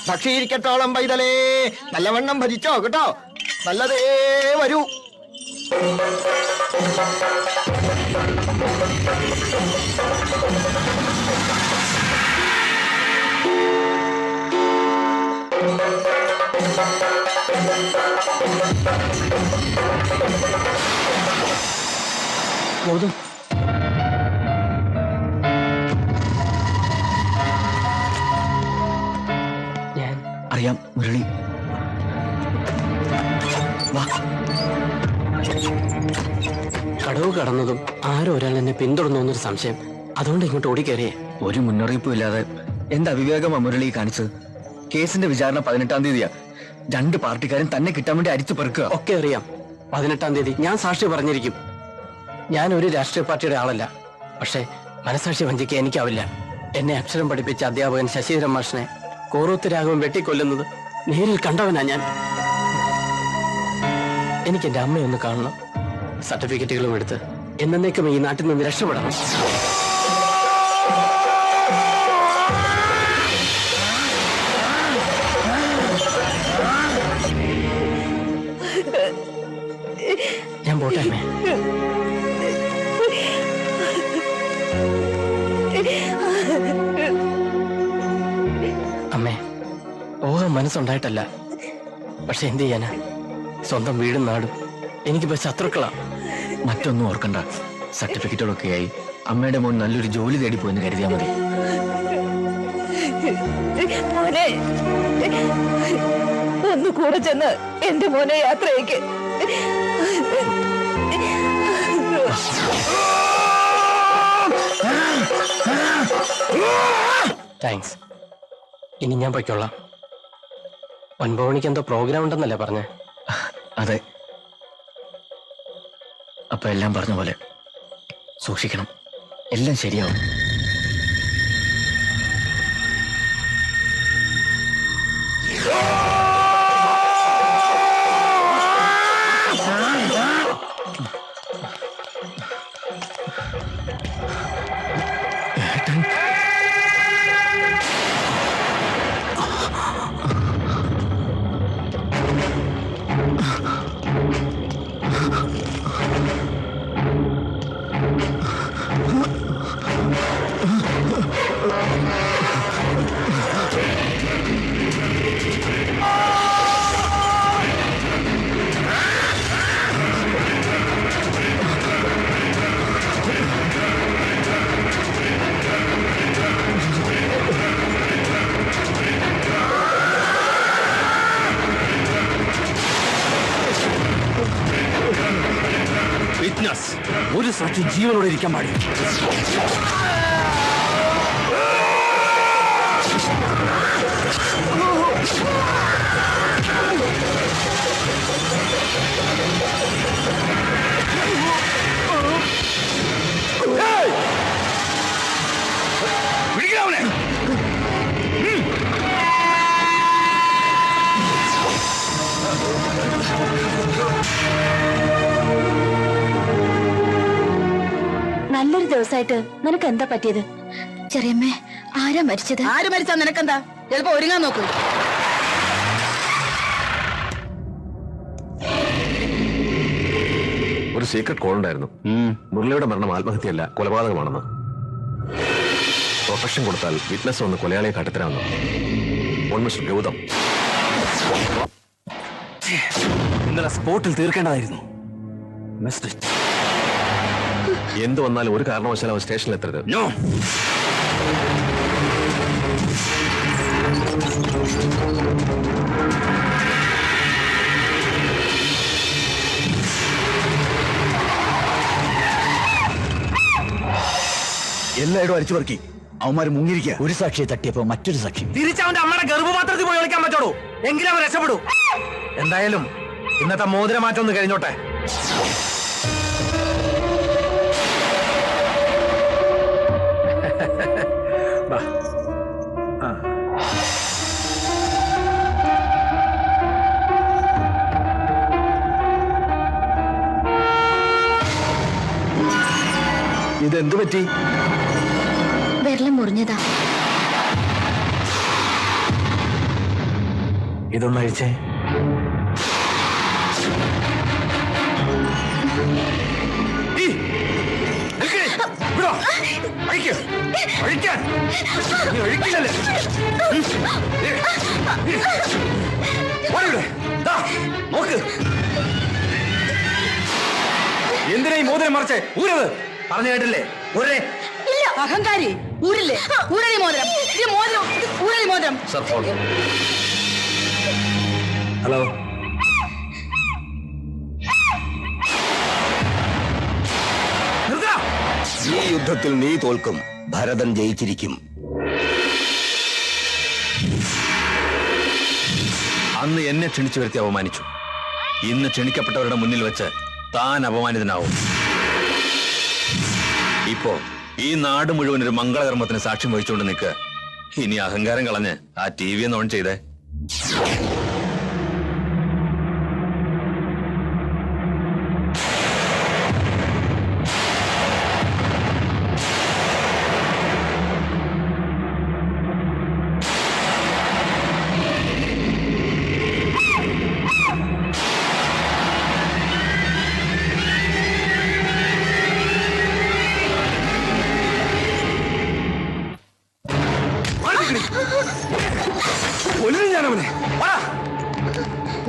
ഭക്ഷിയിരിക്കത്തോളം പൈതലേ നല്ലവണ്ണം ഭജിച്ചോ കേട്ടോ. നല്ലതേ വരൂ. ഗൗതം, ഞാൻ അറിയാം മുരളി. വാ. കടവ് കടന്നതും ആരോ ഒരാൾ എന്നെ പിന്തുടർന്നു എന്നൊരു സംശയം. അതുകൊണ്ട് ഇങ്ങോട്ട് ഓടിക്കയറിയേ. ഒരു മുന്നറിയിപ്പും ഇല്ലാതെ എന്ത് അവിവേകമാ മുരളി കാണിച്ചത്? കേസിന്റെ വിചാരണ 18-ാം തീയതിയാ. 2 പാർട്ടിക്കാരും തന്നെ കിട്ടാൻ വേണ്ടി അരിച്ചു പെറുക്കുക. ഒക്കെ അറിയാം. 18-ാം തീയതി ഞാൻ സാക്ഷി പറഞ്ഞിരിക്കും. ഞാൻ ഒരു രാഷ്ട്രീയ പാർട്ടിയുടെ ആളല്ല. പക്ഷേ മനസാക്ഷി വഞ്ചിക്കാൻ എനിക്കാവില്ല. എന്നെ അക്ഷരം പഠിപ്പിച്ച അധ്യാപകൻ ശശിധരൻ മാഷിനെ കോറൂത്ത് രാഘവൻ വെട്ടിക്കൊല്ലുന്നത് നേരിൽ കണ്ടവനാ ഞാൻ. എനിക്ക് എന്റെ അമ്മയൊന്ന് കാണണം. സർട്ടിഫിക്കറ്റുകളും എടുത്ത് എന്നേക്കും ഈ നാട്ടിൽ നിന്ന് രക്ഷപ്പെടണം. ഞാൻ പോട്ടെ അമ്മേ. അമ്മേ, പോകാൻ മനസ്സുണ്ടായിട്ടല്ല. പക്ഷെ എന്ത് ചെയ്യാനാ? സ്വന്തം വീടും നാടും എനിക്കിപ്പോ ശത്രുക്കളാ. മറ്റൊന്നും ഓർക്കണ്ട. സർട്ടിഫിക്കറ്റുകളൊക്കെയായി അമ്മയുടെ മോൻ നല്ലൊരു ജോലി തേടി പോയെന്ന് കരുതിയാൽ മതി. മോനെ, ഒന്ന് കൂടെ ചെന്ന് എന്റെ മോനെ യാത്രയ്ക്ക്. താങ്ക്സ്. ഇനി ഞാൻ പൊയ്ക്കൊള്ളാം. 9 മണിക്ക് എന്തോ പ്രോഗ്രാം ഉണ്ടെന്നല്ലേ പറഞ്ഞേ? അതെ. അപ്പൊ എല്ലാം പറഞ്ഞ പോലെ സൂക്ഷിക്കണം. എല്ലാം ശരിയാവും. ഒരു സാക്ഷി ജീവനോടെ ഇരിക്കാൻ പാടില്ല. നല്ലൊരു ദിവസമായിട്ട് നിനക്ക് എന്താ പറ്റിയത്? ചെറിയമ്മേ, ആരാ മരിച്ചത്? ആര് മരിച്ചാ നിനക്കെന്താ? ചിലപ്പോ ഒരുങ്ങാൻ നോക്കൂ. ഒരു സീക്രട്ട് കോൾ ഉണ്ടായിരുന്നു. മുരളിയുടെ മരണം ആത്മഹത്യയല്ല, കൊലപാതകമാണെന്ന്. പ്രൊട്ടക്ഷൻ കൊടുത്താൽ വിറ്റ്നസ് വന്ന് കൊലയാളിയെ കാട്ടിത്തരാമെന്ന്. മിസ്റ്റർ ഗൗതം, ഇന്നലെ സ്പോട്ടിൽ തീർക്കേണ്ടതായിരുന്നു. എന്ത് വന്നാലും ഒരു കാരണവശാലും അവൻ സ്റ്റേഷനിൽ എത്തരുത്. എല്ലായിടും അരിച്ചു പറക്കി അവന്മാര് മുങ്ങിയിരിക്കുക. ഒരു സാക്ഷിയെ തട്ടിയപ്പോ മറ്റൊരു സാക്ഷി. തിരിച്ചവന്റെ അമ്മയുടെ ഗർഭപാത്രത്തിൽ പോയി ഒളിക്കാൻ പറ്റോളൂ. എങ്കിലും അവൻ രക്ഷപ്പെടൂ. എന്തായാലും ഇന്നത്തെ മോതിരമാറ്റം ഒന്ന് കഴിഞ്ഞോട്ടെ. ഇതെന്തു പറ്റി? വെള്ളം മുറിഞ്ഞതാ. ഇതൊന്ന് അഴിച്ചേ. നോക്ക്, എന്തിനാ ഈ മോതിരം മറിച്ചേ? ഊരത് പറഞ്ഞു കേട്ടില്ലേ? ഊരേ. അഹങ്കാരി, ഊരില്ലേ? ഊരലി മോതിരം, ഈ മോതിരം, ഊരലി മോതിരം. Sir phone. ഹലോ, ഈ യുദ്ധത്തിൽ നീ തോൽക്കും, ഭരതൻ ജയിച്ചിരിക്കും. അന്ന് എന്നെ ക്ഷണിച്ചു വരുത്തി അപമാനിച്ചു. ഇന്ന് ക്ഷണിക്കപ്പെട്ടവരുടെ മുന്നിൽ വെച്ച് താൻ അപമാനിതനാവും. ഇപ്പോ ഈ നാട് മുഴുവൻ ഒരു മംഗളകർമ്മത്തിന് സാക്ഷ്യം വഹിച്ചുകൊണ്ട് നിൽക്കുക. ഇനി അഹങ്കാരം കളഞ്ഞ് ആ TV ഒന്ന് ഓൺ ചെയ്തേ.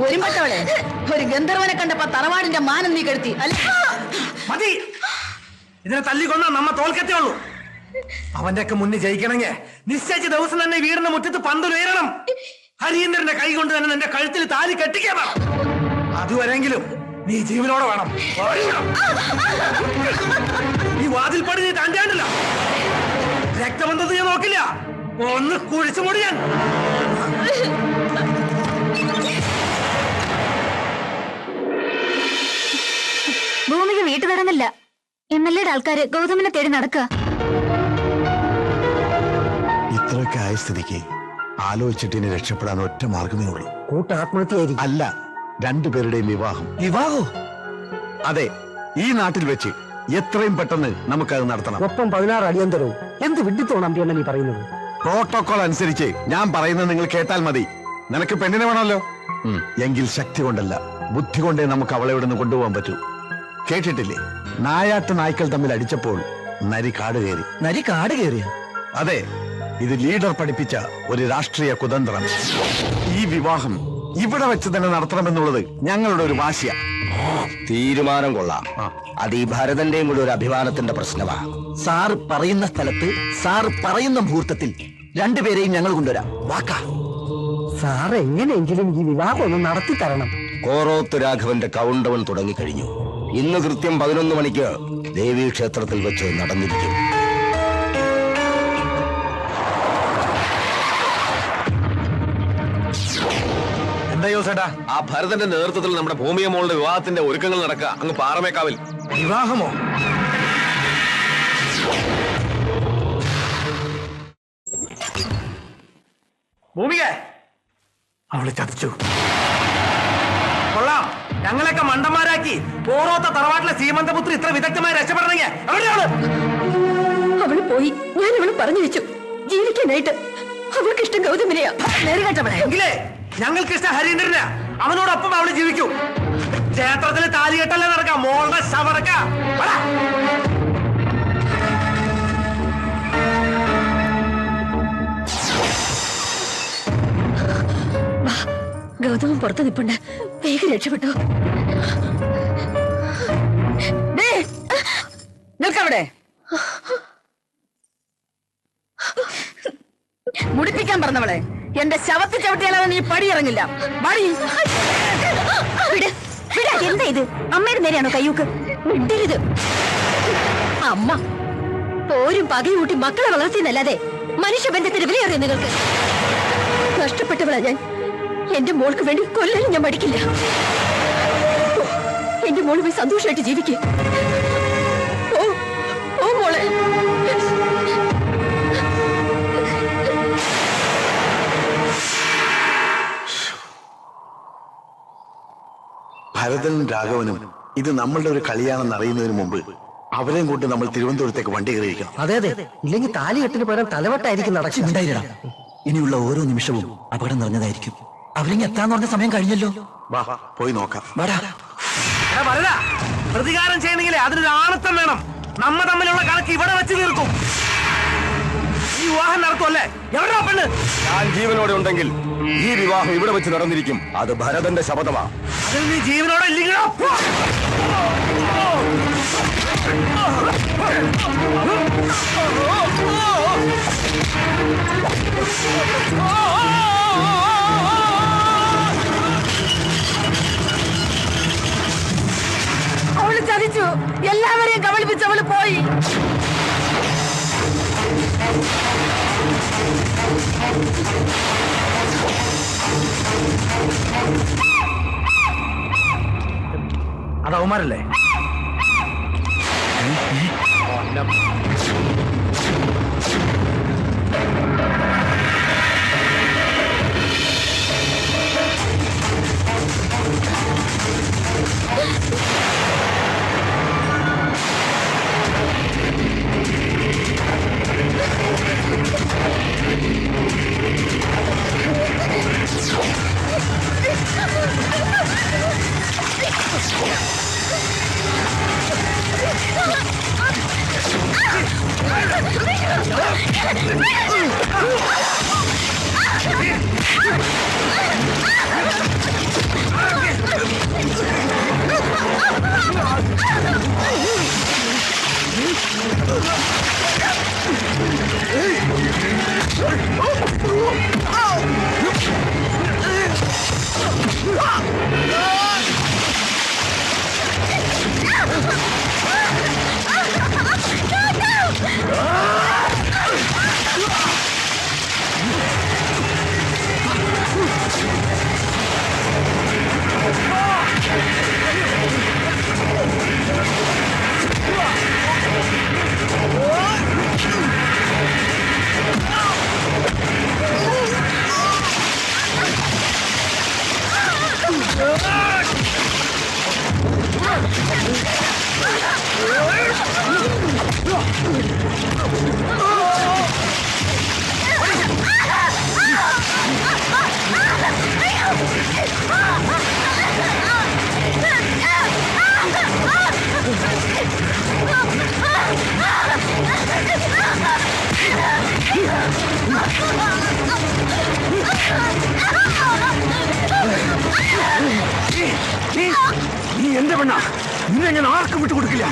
ഒരുമ്പട്ടവളെ, ഒരു ഗന്ധർവനെ കണ്ടപ്പോ തറവാടിന്റെ മാനം നീ കെടുത്തി അല്ലേ? മതി, ഇതിനെ തല്ലിക്കൊന്നാ നമ്മ തോൽക്കത്തേ ഉള്ളൂ. അവന്റെയൊക്കെ മുന്നിൽ ജയിക്കണമെങ്കിൽ നിശ്ചയിച്ച ദിവസം തന്നെ വീടിന്റെ മുറ്റത്ത് പന്തുയരണം. ഹരീന്ദ്രന്റെ കൈ കൊണ്ട് തന്നെ നിന്റെ കഴുത്തിൽ താലി കെട്ടിക്കണം. അതുവരെങ്കിലും നീ ജീവനോടെ വേണം. ഈ വാതിൽ പടി നീ താണ്ടാണ്ടില്ല. രക്തബന്ധത്തിൽ ഞാൻ നോക്കില്ല. ഒന്ന് കുഴിച്ചു മുടിയാൻ. ഭൂമിക്ക് വീട്ടു തരുന്നില്ല. MLA ആൾക്കാര് ഗൗതമിനെ തേടി നടക്കുക. ഇത്രയൊക്കെ ആയ സ്ഥിതിക്ക് ആലോചിച്ചിട്ട് ഇനി രക്ഷപ്പെടാൻ ഒറ്റ മാർഗമേ ഉള്ളൂ. കൂട്ടാത്മഹത്യായിരിക്കും. അല്ല, രണ്ടുപേരുടെയും വിവാഹം. വിവാഹോ? അതെ, ഈ നാട്ടിൽ വെച്ച് എത്രയും പെട്ടെന്ന് നമുക്കത് നടത്തണം. ഒപ്പം 16 അടിയന്തരവും. എന്ത് വിഡിത്തോണം അമ്പിയണ്ണ നീ പറയുന്നത്? പ്രോട്ടോകോൾ അനുസരിച്ച് ഞാൻ പറയുന്നത് നിങ്ങൾ കേട്ടാൽ മതി. നിനക്ക് പെണ്ണിനെ വേണമല്ലോ, എങ്കിൽ ശക്തി കൊണ്ടല്ല ബുദ്ധി കൊണ്ടേ നമുക്ക് അവളെ ഇവിടെ നിന്ന് കൊണ്ടുപോകാൻ പറ്റൂ. കേട്ടിട്ടില്ലേ, നായാട്ട് നായ്ക്കൾ തമ്മിൽ അടിച്ചപ്പോൾ നരി കാട് കയറി. നരി കാട് കയറിയ? അതെ, ഇത് ലീഡർ പഠിപ്പിച്ച ഒരു രാഷ്ട്രീയ കുതന്ത്രം. ഈ വിവാഹം ഇവിടെ വെച്ച് തന്നെ നടത്തണമെന്നുള്ളത് ഞങ്ങളുടെ ഒരു വാശിയ. തീരുമാനം കൊള്ളാം. അത് ഈ ഭരതന്റെയും കൂടി ഒരു അഭിമാനത്തിന്റെ പ്രശ്നമാ. സാർ പറയുന്ന സ്ഥലത്ത് സാർ പറയുന്ന മുഹൂർത്തത്തിൽ രണ്ടുപേരെയും ഞങ്ങൾ കൊണ്ടുവരാം. വാക്കാ. സാർ എങ്ങനെയെങ്കിലും ഈ വിവാഹം ഒന്ന് നടത്തി തരണം. കോറോത്ത് രാഘവന്റെ കൗണ്ടവൻ തുടങ്ങിക്കഴിഞ്ഞു. ഇന്ന് കൃത്യം 11 മണിക്ക് ദേവീ ക്ഷേത്രത്തിൽ വെച്ച് നടന്നിരിക്കും. എന്താ യോസേട്ടാ? ആ ഭരതന്റെ നേതൃത്വത്തിൽ നമ്മുടെ ഭൂമിയ മോളുടെ വിവാഹത്തിന്റെ ഒരുക്കങ്ങൾ നടക്കുക അങ്ങ് പാറമേക്കാവിൽ. വിവാഹമോ? ഭൂമിക അവളെ ചതിച്ചു. കൊള്ളാം, ഞങ്ങളൊക്കെ മണ്ടന്മാരാക്കി ഓരോത്ത തറവാട്ടിലെ സീമന്തപുത്രി ഇത്ര വിദഗ്ധമായി രക്ഷപ്പെടണമെങ്കിൽ എവിടെയാണ്? അവള് പോയി. ഞാൻ അവള് പറഞ്ഞു വെച്ചു ജീവിക്കാനായിട്ട്. അവൾക്ക് ഇഷ്ടം ഗൗതമിനെയാ. എങ്കിലേ ഞങ്ങൾക്ക് ഇഷ്ടം ഹരീന്ദ്രനാ. അവനോടൊപ്പം അവള് ജീവിക്കൂ. ക്ഷേത്രത്തിൽ താലികെട്ടല്ലേ നടക്കാം. മോളുടെ ശവറക്ക ഗൗതമൻ പുറത്ത് നിൽപ്പുണ്ട്. വേഗം രക്ഷപ്പെട്ടോ. നിൽക്കവിടെ. മുടിപ്പിക്കാൻ പറഞ്ഞവളെ, എന്റെ ശവത്തിൽ ചവിട്ടിയാലാതെ നീ പടി ഇറങ്ങില്ല. എന്താ ഇത്? അമ്മയുടെ നേരെയാണോ കയ്യൂക്ക്? മിണ്ടരുത്. അമ്മ പോരും പകയും കൂട്ടി മക്കളെ വളർത്തിയെന്നല്ലാതെ മനുഷ്യബന്ധത്തിന് വിലയേറിയ നിങ്ങൾക്ക്. നഷ്ടപ്പെട്ടവളാ ഞാൻ. എന്റെ മോൾക്ക് വേണ്ടി കൊല്ലാനും ഞാൻ മടിക്കില്ല. എന്റെ മോള് പോയി സന്തോഷമായിട്ട് ജീവിക്കേ. ഓ മോളെ. ഭരതനും രാഘവനും ഇത് നമ്മളുടെ ഒരു കളിയാണെന്ന് അറിയുന്നതിന് മുമ്പ് അവരെയും കൊണ്ട് നമ്മൾ തിരുവനന്തപുരത്തേക്ക് വണ്ടി കയറിയിരിക്കണം. അതെ അതെ, ഇല്ലെങ്കിൽ താലി കെട്ടിന് പകരം തലവട്ടായിരിക്കും നടക്കും. ഇനിയുള്ള ഓരോ നിമിഷവും അപകടം നിറഞ്ഞതായിരിക്കും. അവരിങ്ങ് എത്താന്ന് പറഞ്ഞ സമയം കഴിഞ്ഞല്ലോ. വാ പോയി നോക്കാം. പ്രതികാരം ചെയ്യണമെങ്കിലേ അതിനൊരു ആണത്തം വേണം. നമ്മ തമ്മിലുള്ള കണക്ക് ഇവിടെ വെച്ച് തീർക്കും. ഈ വിവാഹം നടത്തുമല്ലേ? എവിടെയാ പെണ്ണ്? ഞാൻ ജീവനോടെ ഉണ്ടെങ്കിൽ ഈ വിവാഹം ഇവിടെ വെച്ച് നടന്നിരിക്കും. അത് ഭരതന്റെ ശപഥമാ. അതിൽ നീ ജീവനോടെ ഇല്ലെങ്കിലോ? അവള് ചതിച്ചു. എല്ലാവരെയും കബളിപ്പിച്ച് അവള് പോയി. അത് അവന്മാരല്ലേ? നീ എന്റെ പെണ്ണ, നിന്നെ ഞാൻ ആർക്കും വിട്ടുകൊടുക്കില്ല.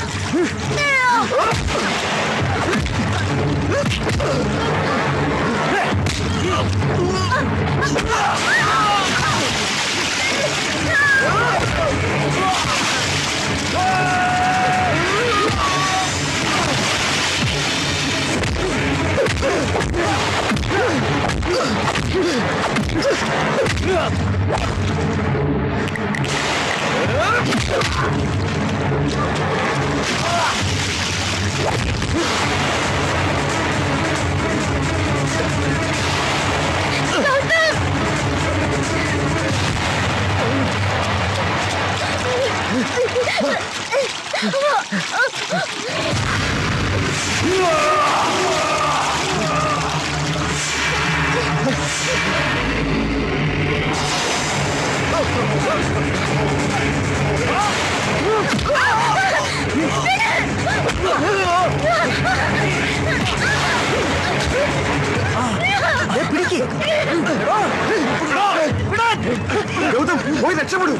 ഗൗതം പോയി രക്ഷപ്പെടൂ.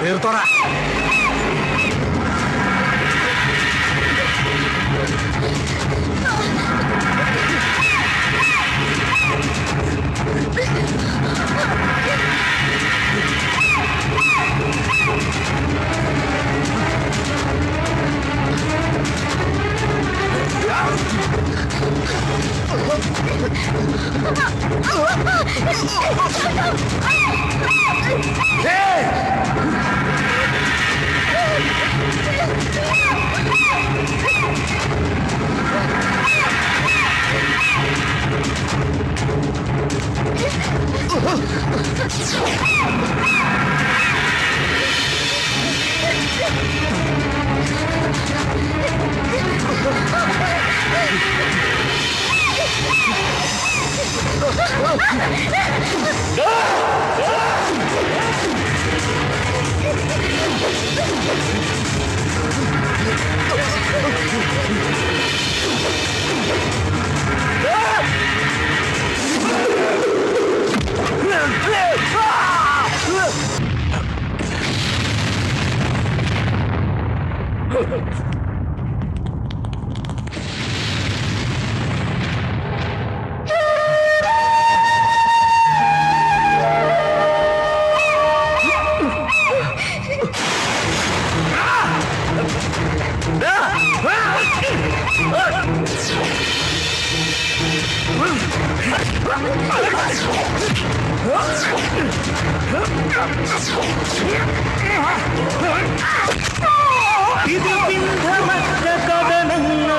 തീർത്തോടാ.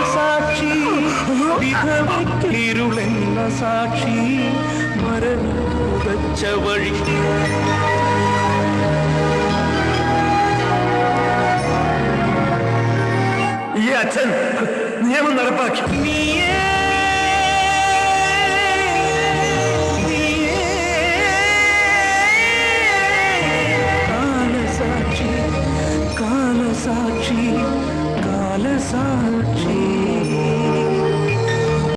സാക്ഷി വിധവയ്ക്കിരുളെന്ന സാക്ഷി മരണ വഴി ഈ അച്ഛൻ നിയമം നടപ്പാക്കി നീയേ